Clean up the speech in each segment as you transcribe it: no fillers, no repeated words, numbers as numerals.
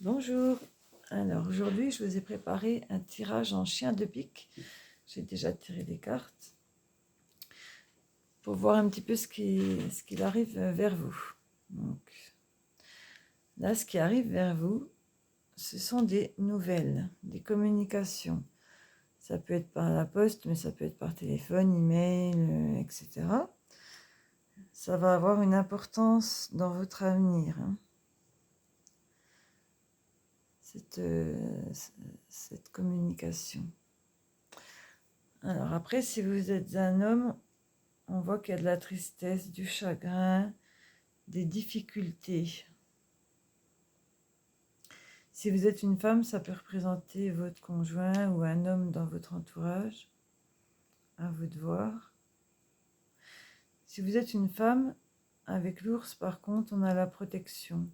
Bonjour, alors aujourd'hui je vous ai préparé un tirage en chien de pique. J'ai déjà tiré des cartes pour voir un petit peu ce qu'il arrive vers vous. Donc là, ce qui arrive vers vous, ce sont des nouvelles, des communications. Ça peut être par la poste, mais ça peut être par téléphone, email, etc. Ça va avoir une importance dans votre avenir, hein. Cette communication. Alors après, si vous êtes un homme, on voit qu'il y a de la tristesse, du chagrin, des difficultés. Si vous êtes une femme, ça peut représenter votre conjoint ou un homme dans votre entourage. À vous de voir. Si vous êtes une femme, avec l'ours, par contre, on a la protection,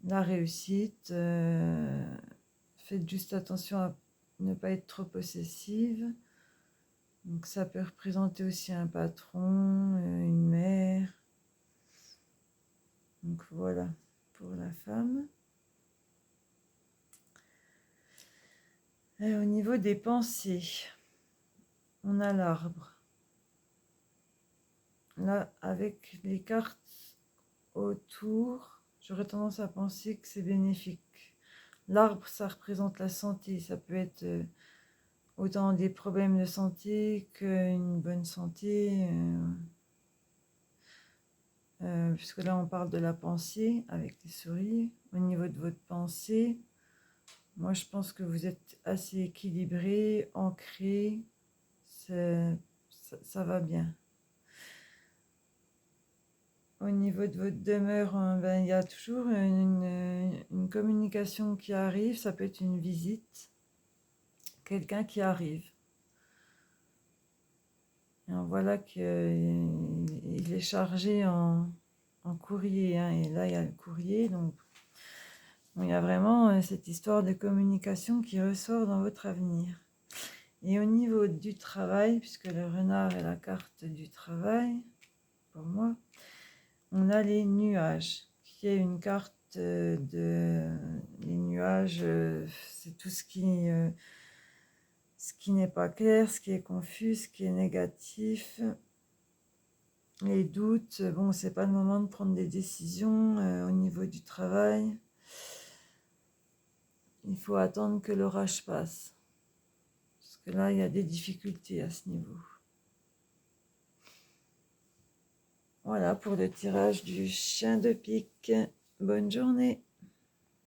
la réussite. Faites juste attention à ne pas être trop possessive. Donc ça peut représenter aussi un patron, une mère. Donc voilà pour la femme. Et au niveau des pensées, on a l'arbre. Là, avec les cartes autour, j'aurais tendance à penser que c'est bénéfique. L'arbre, ça représente la santé. Ça peut être autant des problèmes de santé qu'une bonne santé. Puisque là, on parle de la pensée avec les souris. Au niveau de votre pensée, moi, je pense que vous êtes assez équilibré, ancré. Ça va bien. Au niveau de votre demeure, il y a toujours une communication qui arrive. Ça peut être une visite, quelqu'un qui arrive. Et voilà qu'il est chargé en courrier, hein, et là, il y a le courrier. Donc, il y a vraiment cette histoire de communication qui ressort dans votre avenir. Et au niveau du travail, puisque le renard est la carte du travail, pour moi, on a les nuages, qui est une carte les nuages, c'est tout ce qui n'est pas clair, ce qui est confus, ce qui est négatif, les doutes. Bon, c'est pas le moment de prendre des décisions au niveau du travail. Il faut attendre que l'orage passe, parce que là, il y a des difficultés à ce niveau. Voilà pour le tirage du chien de pique. Bonne journée.